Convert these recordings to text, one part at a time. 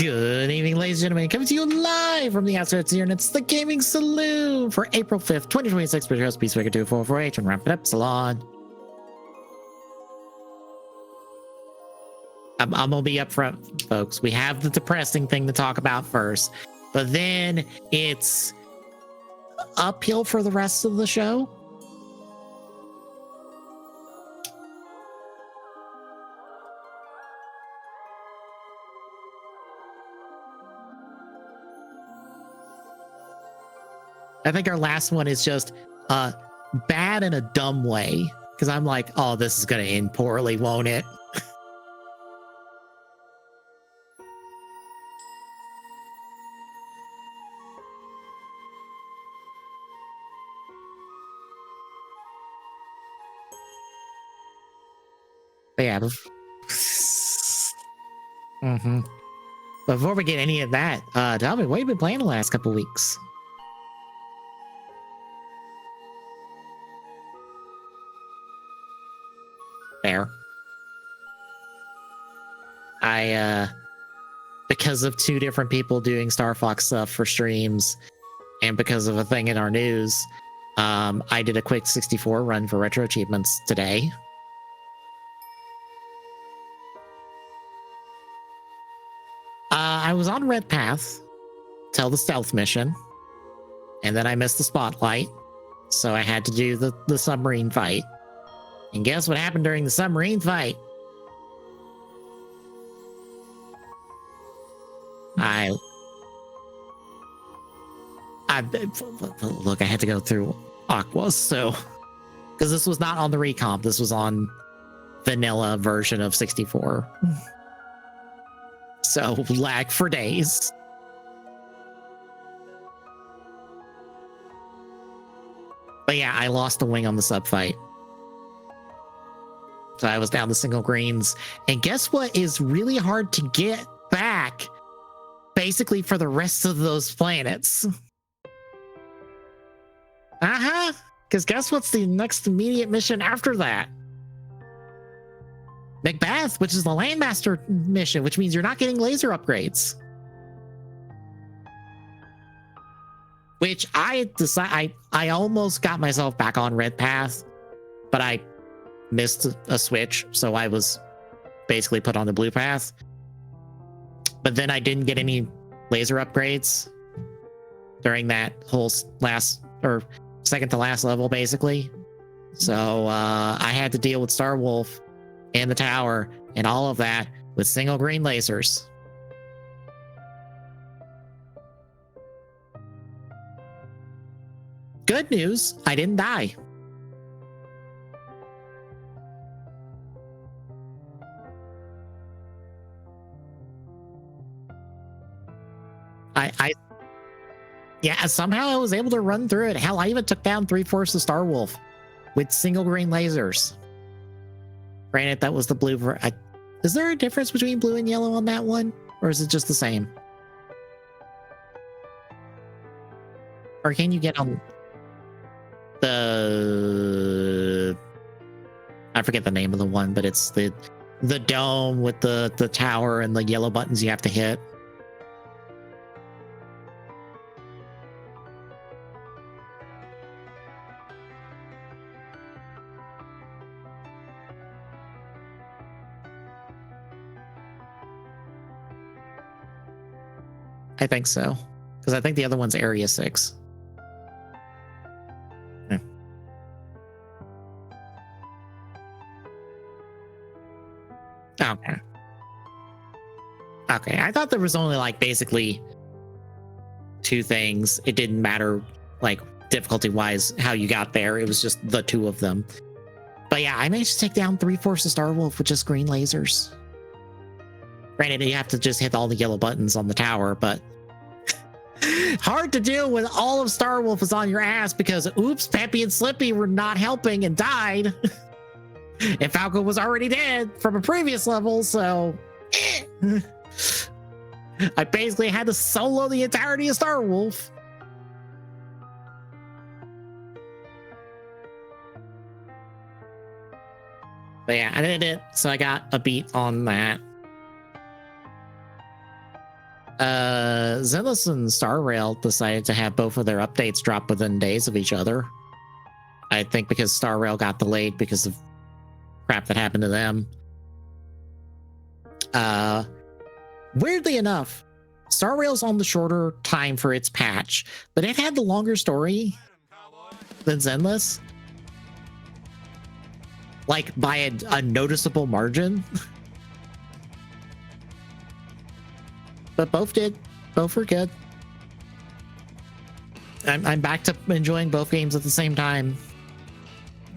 Good evening, ladies and gentlemen. Coming to you live from the outskirts here, and it's the Gaming Saloon for April 5th, 2026. But here's Peacemaker 2448 and wrap it up, Salon. I'm gonna be upfront, folks. We have the depressing thing to talk about first, but then it's uphill for the rest of the show. I think our last one is just bad in a dumb way, because I'm like, oh, this is going to end poorly, won't it? But yeah. Before we get any of that, tell me, what have you been playing the last couple weeks? Fair. Because of two different people doing Star Fox stuff for streams, and because of a thing in our news, I did a quick 64 run for retro achievements today. I was on Red Path till the stealth mission, and then I missed the spotlight, so I had to do the submarine fight. And guess what happened during the submarine fight? Look, I had to go through Aqua, so because this was not on the recomp, this was on vanilla version of 64. So lag for days. But yeah, I lost the wing on the sub fight. So I was down to single greens. And guess what is really hard to get back basically for the rest of those planets? Because guess what's the next immediate mission after that? Macbeth, which is the Landmaster mission, which means you're not getting laser upgrades. Which I almost got myself back on Red Path, but I missed a switch, so I was basically put on the blue path. But then I didn't get any laser upgrades during that whole last or second to last level, basically. So I had to deal with Star Wolf and the tower and all of that with single green lasers. Good news, I didn't die. Yeah, somehow I was able to run through it. Hell, I even took down 3/4 of Star Wolf with single green lasers. Granted, that was the blue. Is there a difference between blue and yellow on that one? Or is it just the same? Or can you get on the... I forget the name of the one, but it's the dome with the tower and the yellow buttons you have to hit. I think so, because I think the other one's Area 6. Okay. Okay, I thought there was only like basically two things. It didn't matter like difficulty-wise how you got there. It was just the two of them. But yeah, I managed to take down 3/4 of Star Wolf with just green lasers. Granted, you have to just hit all the yellow buttons on the tower, but hard to do when all of Star Wolf is on your ass because, oops, Peppy and Slippy were not helping and died. And Falco was already dead from a previous level, so I basically had to solo the entirety of Star Wolf. But yeah, I did it, so I got a beat on that. Zenless and Star Rail decided to have both of their updates drop within days of each other. I think because Star Rail got delayed because of crap that happened to them. Weirdly enough, Star Rail's on the shorter time for its patch, but it had the longer story than Zenless. Like by a noticeable margin. But both did. Both were good. I'm back to enjoying both games at the same time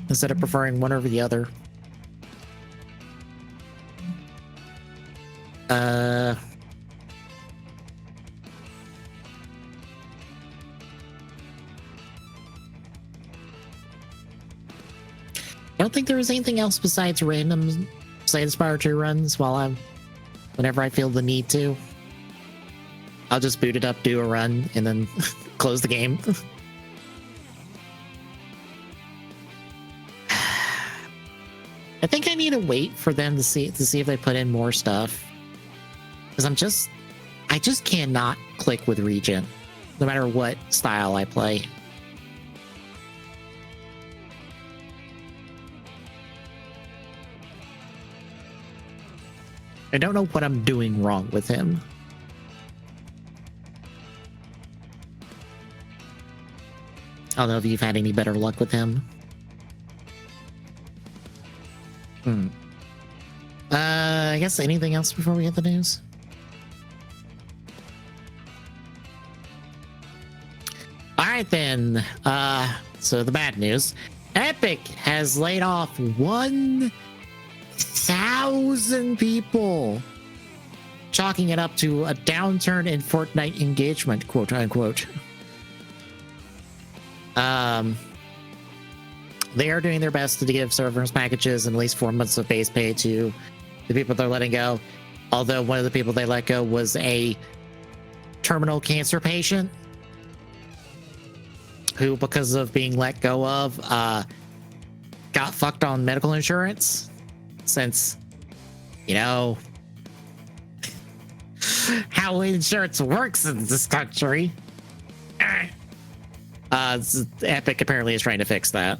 instead of preferring one over the other. I don't think there was anything else besides random Side-Spire 2 runs whenever I feel the need to. I'll just boot it up, do a run, and then close the game. I think I need to wait for them to see if they put in more stuff. Because I just cannot click with Regent, no matter what style I play. I don't know what I'm doing wrong with him. I don't know if you've had any better luck with him. I guess anything else before we get the news? All right then. So the bad news. Epic has laid off 1,000 people, chalking it up to a downturn in Fortnite engagement, quote unquote. They are doing their best to give servers packages and at least 4 months of base pay to the people they're letting go. Although one of the people they let go was a terminal cancer patient who, because of being let go of, got fucked on medical insurance, since, you know, how insurance works in this country. Epic apparently is trying to fix that.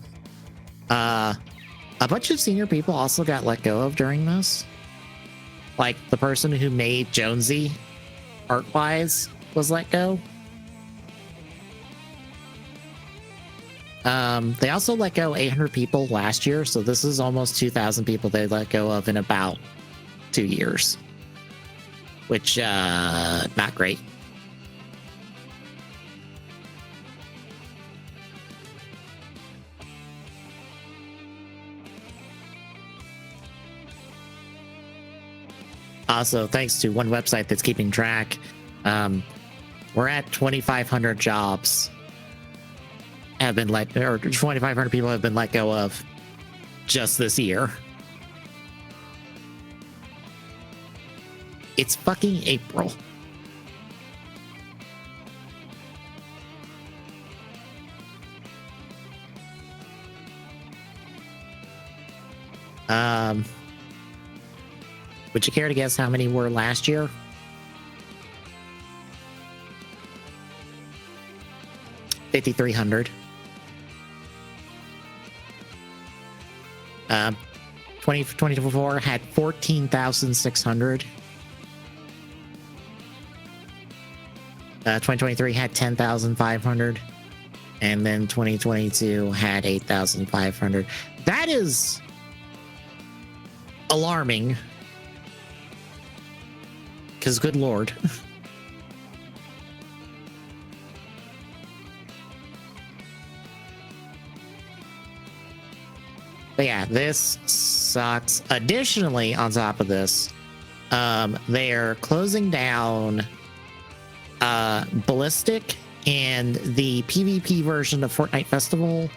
A bunch of senior people also got let go of during this. Like the person who made Jonesy art-wise was let go. They also let go 800 people last year, so this is almost 2,000 people they let go of in about 2 years. Which, not great. Also, thanks to one website that's keeping track, we're at 2,500 jobs have been let, or 2,500 people have been let go of just this year. It's fucking April. Would you care to guess how many were last year? $5,300. 2024 had 14,600. 2023 had 10,500, and then 2022 had 8,500. That is alarming, because good lord. But yeah, this sucks. Additionally, on top of this, they are closing down Ballistic and the PvP version of Fortnite Festival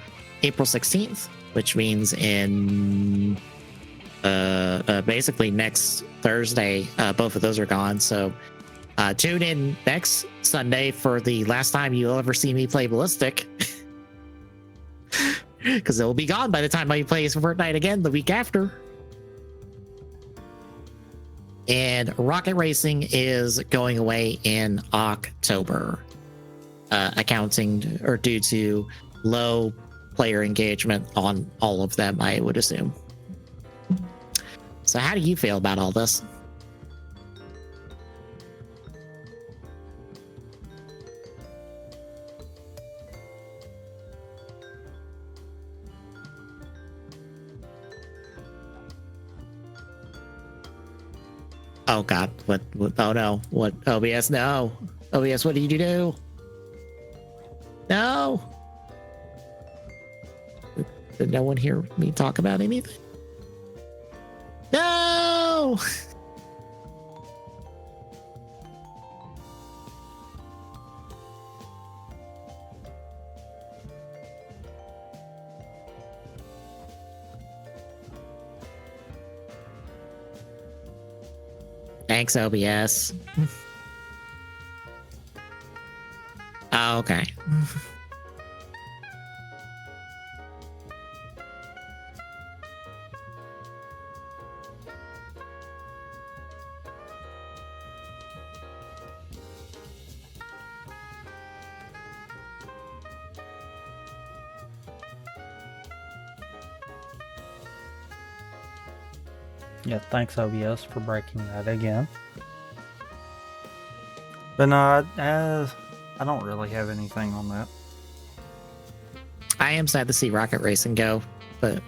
April 16th, which means in basically next Thursday, both of those are gone. So tune in next Sunday for the last time you'll ever see me play Ballistic. Because it will be gone by the time I play Fortnite again the week after. And Rocket Racing is going away in October, accounting or due to low player engagement on all of them, I would assume. So how do you feel about all this? Oh God! What? Oh no! What? OBS? No! OBS! What did you do? No! Did no one hear me talk about anything? No! Thanks, OBS. Oh, okay. Yeah, thanks OBS for breaking that again. But no, I don't really have anything on that. I am sad to see Rocket Racing go, but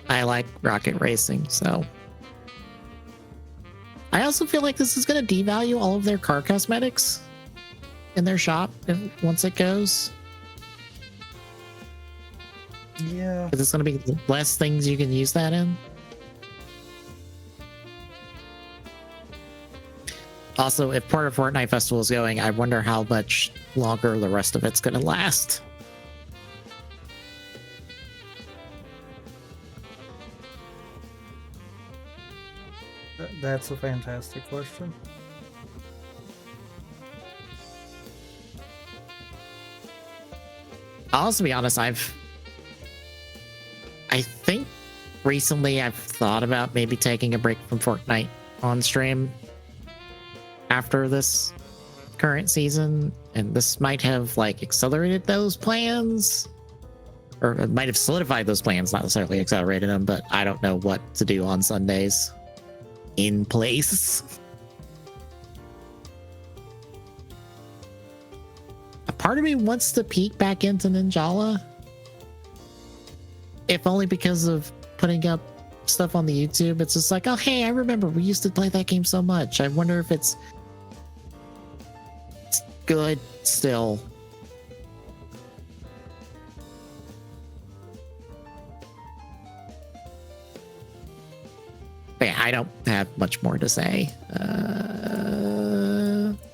I like Rocket Racing, so. I also feel like this is going to devalue all of their car cosmetics in their shop once it goes. Yeah. Because it's going to be less things you can use that in. Also, if part of Fortnite Festival is going, I wonder how much longer the rest of it's going to last. That's a fantastic question. I'll also be honest, I think recently I've thought about maybe taking a break from Fortnite on stream after this current season, and this might have like accelerated those plans, or it might have solidified those plans, not necessarily accelerated them, but I don't know what to do on Sundays in place. A part of me wants to peek back into Ninjala, if only because of putting up stuff on the YouTube. It's just like, oh hey, I remember we used to play that game so much. I wonder if it's good still. But yeah, I don't have much more to say.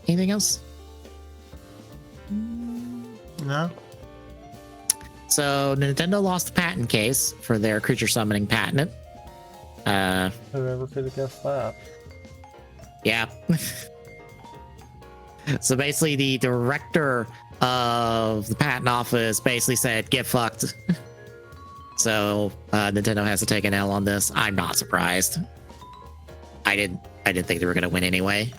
Anything else? No. So Nintendo lost the patent case for their creature summoning patent. Whoever could have guessed that? Yeah. So basically the director of the patent office basically said, get fucked. So Nintendo has to take an L on this. I'm not surprised. I didn't think they were going to win anyway.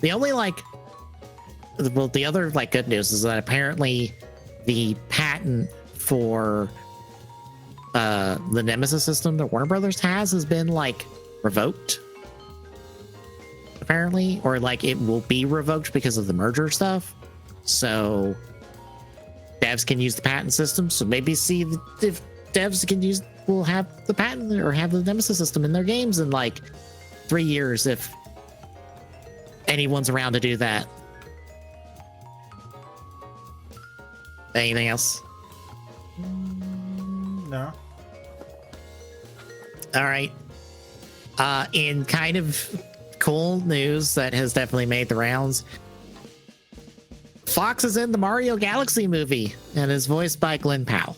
The only the other good news is that apparently the patent for the Nemesis system that Warner Brothers has been revoked. Apparently, or it will be revoked because of the merger stuff. So devs can use the patent system. So maybe see if devs will have the patent or have the Nemesis system in their games in 3 years if anyone's around to do that. Anything else? No. All right. In kind of cool news that has definitely made the rounds, Fox is in the Mario Galaxy movie and is voiced by Glenn Powell.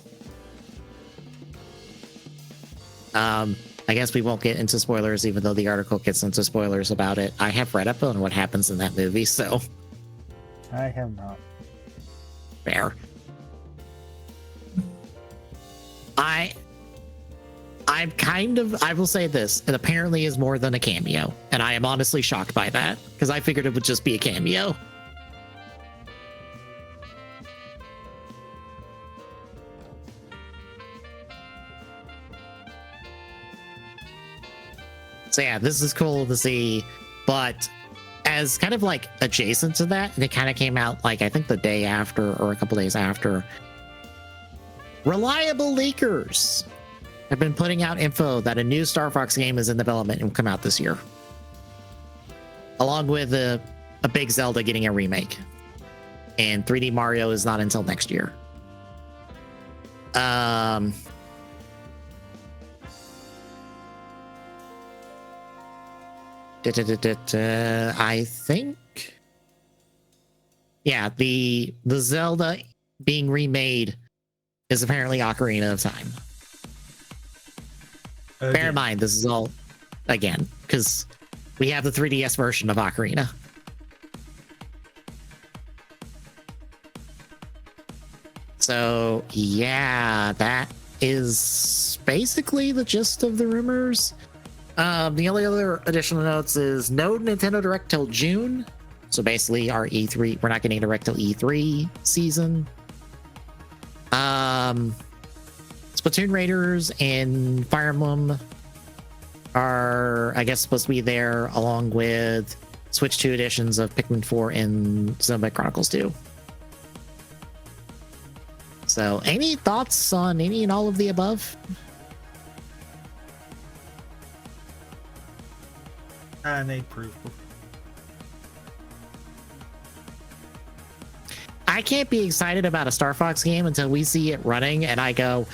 I guess we won't get into spoilers, even though the article gets into spoilers about it. I have read up on what happens in that movie, so. I have not. Fair. I I will say this, it apparently is more than a cameo, and I am honestly shocked by that because I figured it would just be a cameo. So yeah, this is cool to see, but as kind of like adjacent to that, and it kind of came out like I think the day after or a couple days after, reliable leakers have been putting out info that a new Star Fox game is in development and will come out this year, along with a big Zelda getting a remake, and 3D Mario is not until next year. I think, yeah, the Zelda being remade is apparently Ocarina of Time. Bear in mind, this is all again because we have the 3DS version of Ocarina. So yeah, that is basically the gist of the rumors. The only other additional notes is no Nintendo Direct till June. So basically our E3, we're not getting a Direct till E3 season. Splatoon Raiders and Fire Emblem are, I guess, supposed to be there along with Switch 2 editions of Pikmin 4 and Xenoblade Chronicles 2. So any thoughts on any and all of the above? I need proof. I can't be excited about a Star Fox game until we see it running and I go,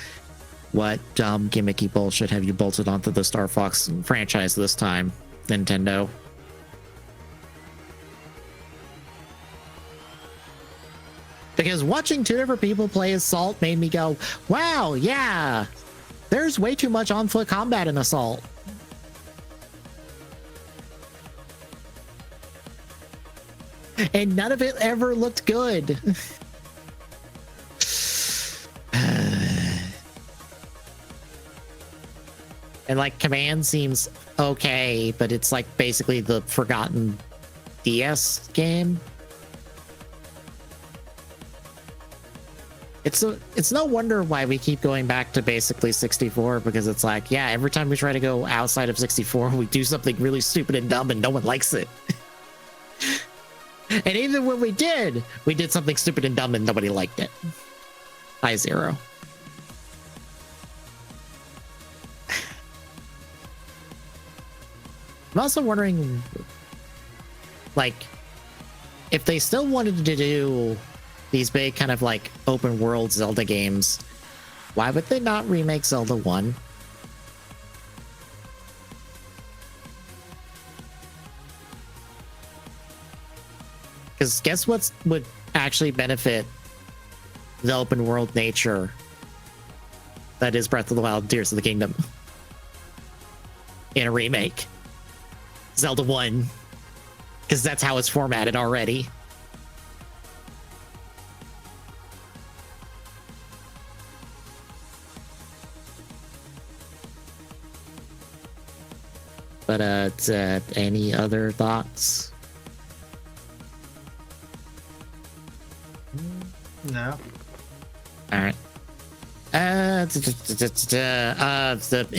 what dumb gimmicky bullshit have you bolted onto the Star Fox franchise this time, Nintendo? Because watching two different people play Assault made me go, wow, yeah, there's way too much on-foot combat in Assault. And none of it ever looked good. And like Command seems okay, but it's like basically the forgotten DS game. It's no wonder why we keep going back to basically 64, because it's like, yeah, every time we try to go outside of 64, we do something really stupid and dumb and no one likes it. And even when we did something stupid and dumb and nobody liked it. High zero. I'm also wondering, like, if they still wanted to do these big kind of like open world Zelda games, why would they not remake Zelda 1? Because guess what would actually benefit the open world nature that is Breath of the Wild, Tears of the Kingdom in a remake? Zelda 1, because that's how it's formatted already. But any other thoughts? No. All right. In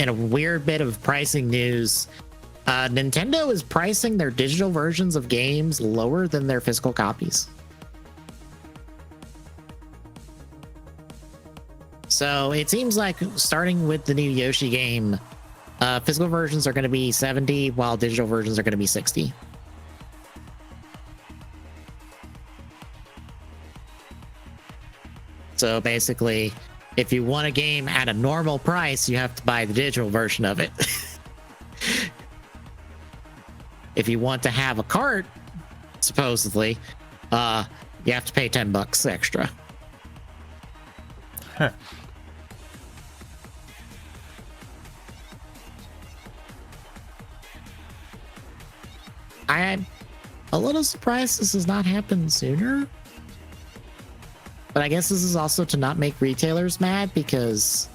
a weird bit of pricing news, Nintendo is pricing their digital versions of games lower than their physical copies. So it seems like starting with the new Yoshi game, physical versions are going to be $70, while digital versions are going to be $60. So basically, if you want a game at a normal price, you have to buy the digital version of it. If you want to have a cart, supposedly, you have to pay $10 extra. Huh. I'm a little surprised this has not happened sooner. But I guess this is also to not make retailers mad, because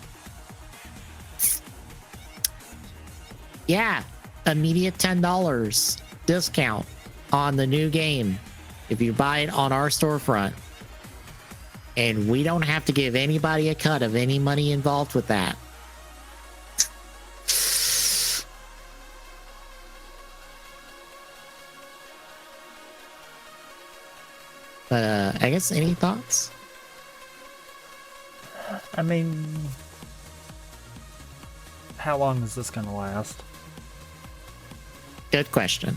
Yeah, immediate $10 discount on the new game if you buy it on our storefront. And we don't have to give anybody a cut of any money involved with that. But I guess any thoughts? I mean, how long is this going to last? Good question.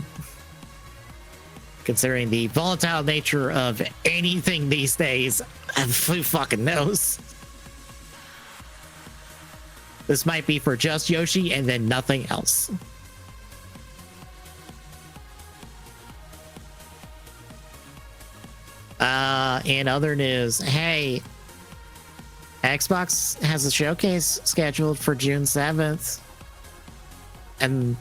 Considering the volatile nature of anything these days, who fucking knows? This might be for just Yoshi and then nothing else. In other news, hey, Xbox has a showcase scheduled for June 7th. And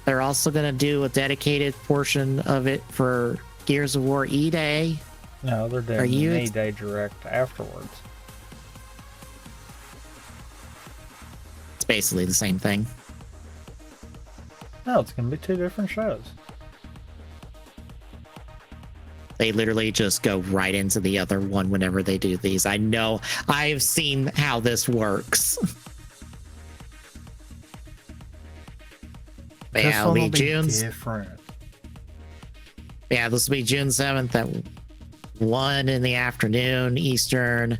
they're also going to do a dedicated portion of it for Gears of War E-Day. No, they're doing an E-Day direct afterwards. It's basically the same thing. No, it's going to be 2 different shows. They literally just go right into the other one whenever they do these. I know. I've seen how this works. Yeah, it'll be June. Different. Yeah, this will be June 7th at 1 in the afternoon Eastern.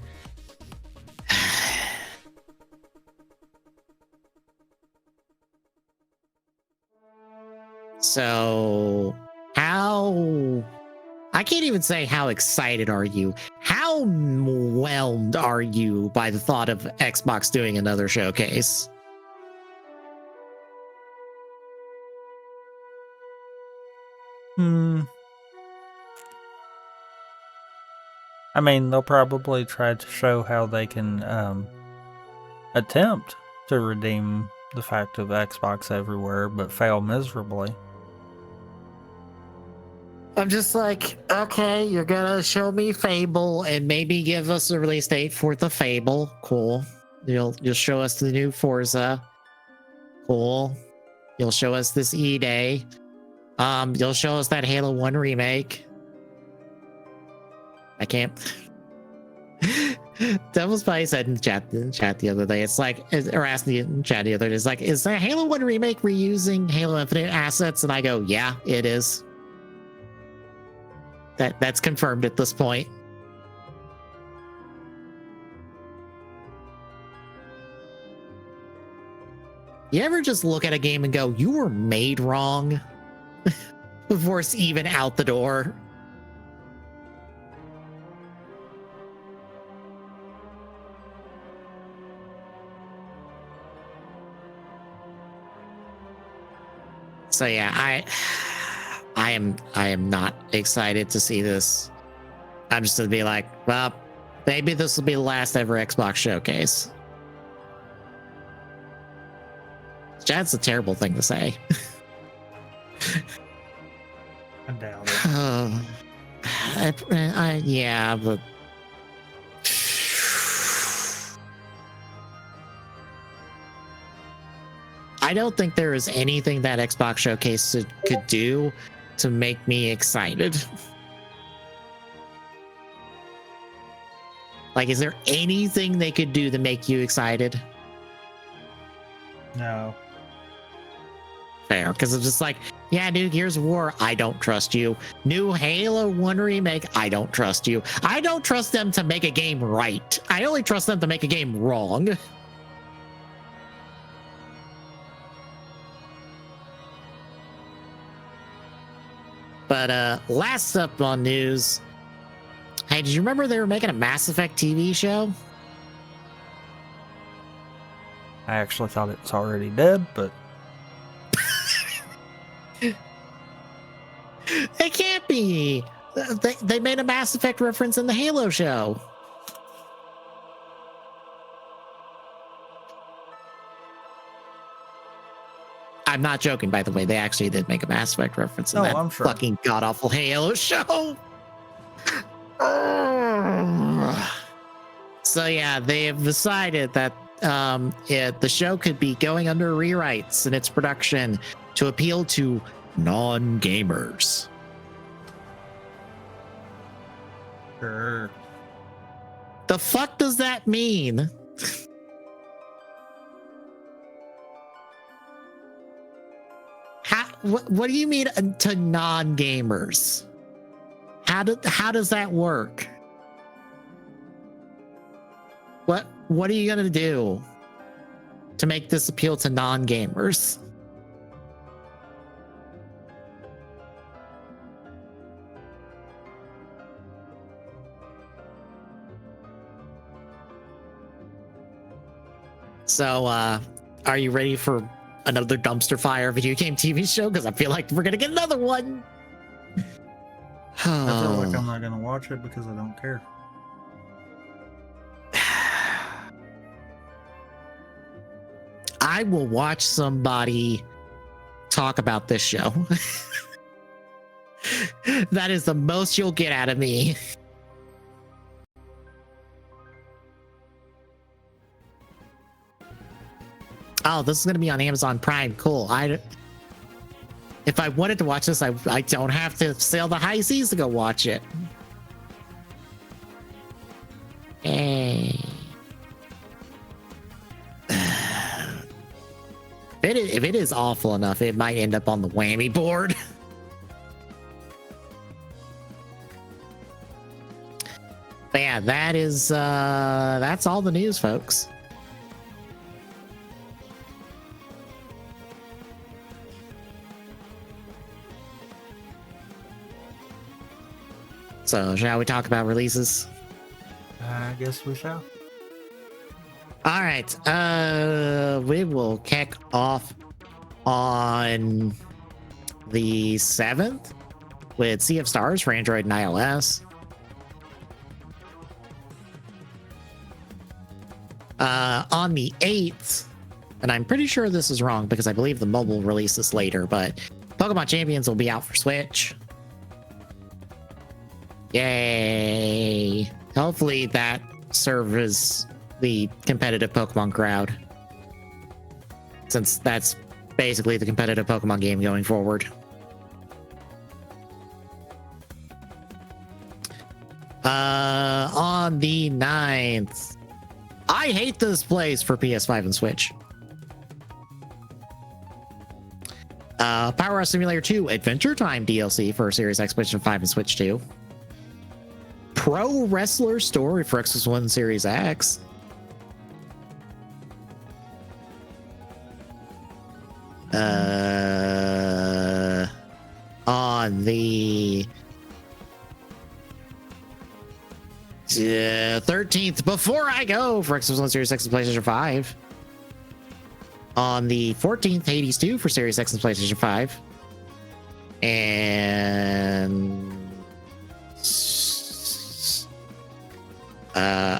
So, how... I can't even say how excited are you. How whelmed are you by the thought of Xbox doing another showcase? I mean, they'll probably try to show how they can attempt to redeem the fact of Xbox everywhere, but fail miserably. I'm just like, okay, you're gonna show me Fable and maybe give us a release date for the Fable. Cool. You'll show us the new Forza. Cool. You'll show us this E-Day. You'll show us that Halo 1 remake. I can't. Devil's Spy said in chat the other day, it's like, or asked me in chat the other day, it's like, is the Halo 1 remake reusing Halo Infinite assets? And I go, yeah, it is. That's confirmed at this point. You ever just look at a game and go, you were made wrong before it's even out the door? So yeah, I am not excited to see this. I'm just gonna be like, well, maybe this will be the last ever Xbox showcase. That's a terrible thing to say. I doubt it. Yeah, but I don't think there is anything that Xbox Showcase could do to make me excited. Like, is there anything they could do to make you excited? No. Fair, because it's just like, yeah, new Gears of War, I don't trust you. New Halo 1 remake, I don't trust you. I don't trust them to make a game right. I only trust them to make a game wrong. But last up on news, hey, did you remember they were making a Mass Effect TV show? I actually thought it's already dead, but it can't be. They made a Mass Effect reference in the Halo show. I'm not joking, by the way. They actually did make a Mass Effect reference in that I'm sure. fucking god-awful Halo show. So yeah, they have decided that the show could be going under rewrites in its production to appeal to non-gamers. Sure. The fuck does that mean? What do you mean to non-gamers? How does that work? What are you gonna do to make this appeal to non-gamers? So, are you ready for another dumpster fire video game TV show? Because I feel like we're gonna get another one. I feel like I'm not gonna watch it because I don't care. I will watch somebody talk about this show. That is the most you'll get out of me. Oh, this is going to be on Amazon Prime. Cool. If I wanted to watch this, I don't have to sail the high seas to go watch it. Hey. If it is awful enough, it might end up on the whammy board. But yeah, that's all the news, folks. So, shall we talk about releases? I guess we shall. All right. We will kick off on the 7th with Sea of Stars for Android and iOS. On the 8th, and I'm pretty sure this is wrong because I believe the mobile release is later, but Pokemon Champions will be out for Switch. Yay. Hopefully that serves the competitive Pokemon crowd, since that's basically the competitive Pokemon game going forward. On the 9th, I hate this place for PS5 and Switch. Power Up Simulator 2 Adventure Time DLC for Series X, PlayStation 5, and Switch 2. Pro Wrestler Story for Xbox One and Series X. On the 13th, Before I Go for Xbox One, Series X, and PlayStation 5. On the 14th, Hades 2 for Series X and PlayStation 5. And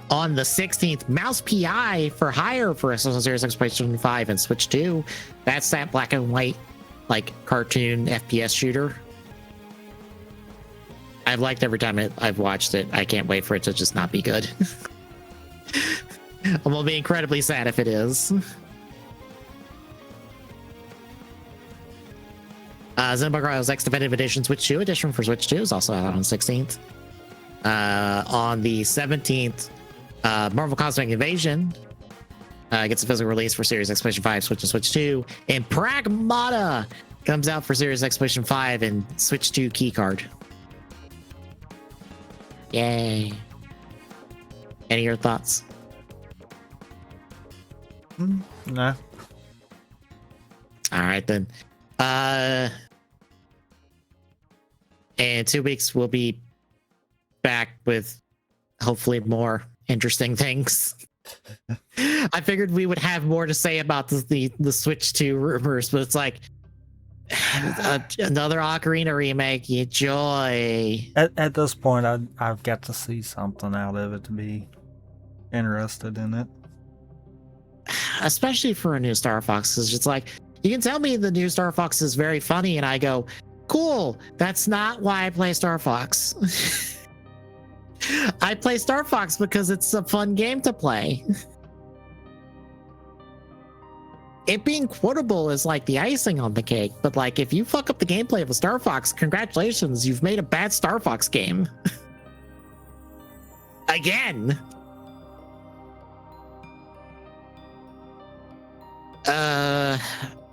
on the 16th, Mouse PI for Hire for Xbox One, Series X, PlayStation 5, and Switch 2. That's that black and white, like, cartoon FPS shooter. I've liked every time I've watched it. I can't wait for it to just not be good. I will be incredibly sad if it is. Xenoblade Chronicles X Definitive Edition Switch 2 edition for Switch 2 is also out on the 16th. On the 17th, Marvel Cosmic Invasion gets a physical release for Series X, PlayStation 5, Switch, and Switch 2. And Pragmata comes out for Series X, PlayStation 5, and Switch 2 keycard. Yay. Any of your thoughts? Nah. All right, then. In 2 weeks, we'll be back with hopefully more interesting things. I figured we would have more to say about the Switch 2 rumors, but it's like another Ocarina remake. You joy. At this point, I've got to see something out of it to be interested in it. Especially for a new Star Fox, because it's like, you can tell me the new Star Fox is very funny, and I go, cool, that's not why I play Star Fox. I play Star Fox because it's a fun game to play. it being quotable is like the icing on the cake, but like if you fuck up the gameplay of a Star Fox, congratulations, you've made a bad Star Fox game. Again.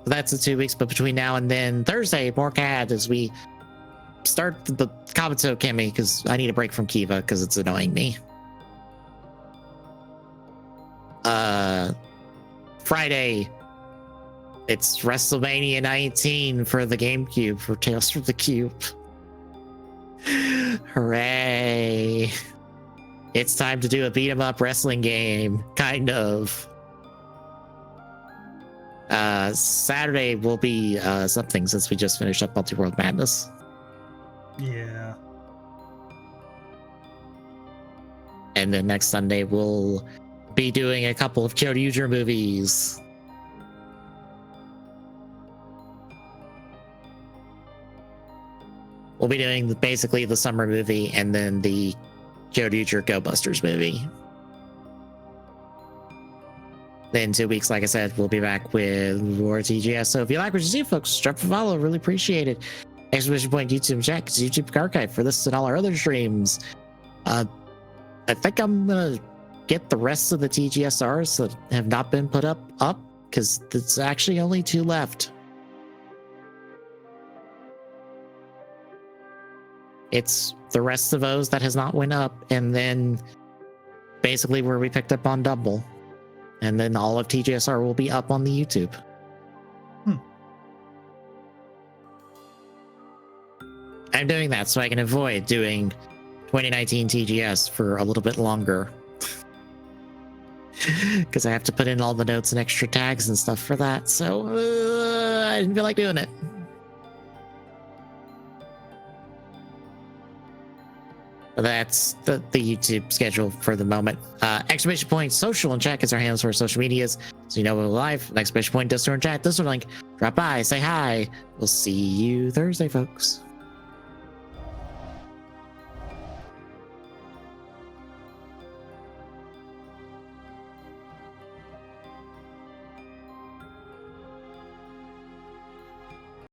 That's in 2 weeks, but between now and then, Thursday, more CAD as we start the Kabuto Kemi, because I need a break from Kiva because it's annoying me. Friday, it's WrestleMania 19 for the GameCube for Tales from the Cube. Hooray! It's time to do a beat 'em up wrestling game, kind of. Saturday will be something since we just finished up Multi-World Madness. Yeah. And then next Sunday we'll be doing a couple of Kyoryuger movies. We'll be doing basically the summer movie and then the Kyoryuger Go Busters movie. Then 2 weeks, like I said, we'll be back with War TGS. So if you like what you see, folks, drop a follow. Really appreciate it. Exclamation point YouTube check. It's YouTube archive for this and all our other streams. I think I'm gonna get the rest of the TGSRs that have not been put up because there's actually only 2 left. It's the rest of those that has not went up, and then basically where we picked up on Dumble. And then all of TGSR will be up on the YouTube. I'm doing that so I can avoid doing 2019 TGS for a little bit longer. Because I have to put in all the notes and extra tags and stuff for that. So I didn't feel like doing it. That's the YouTube schedule for the moment. Exclamation point social and chat is our handles for our social medias. So you know we're live. Exclamation point Discord and chat. Discord link. Drop by, say hi. We'll see you Thursday, folks.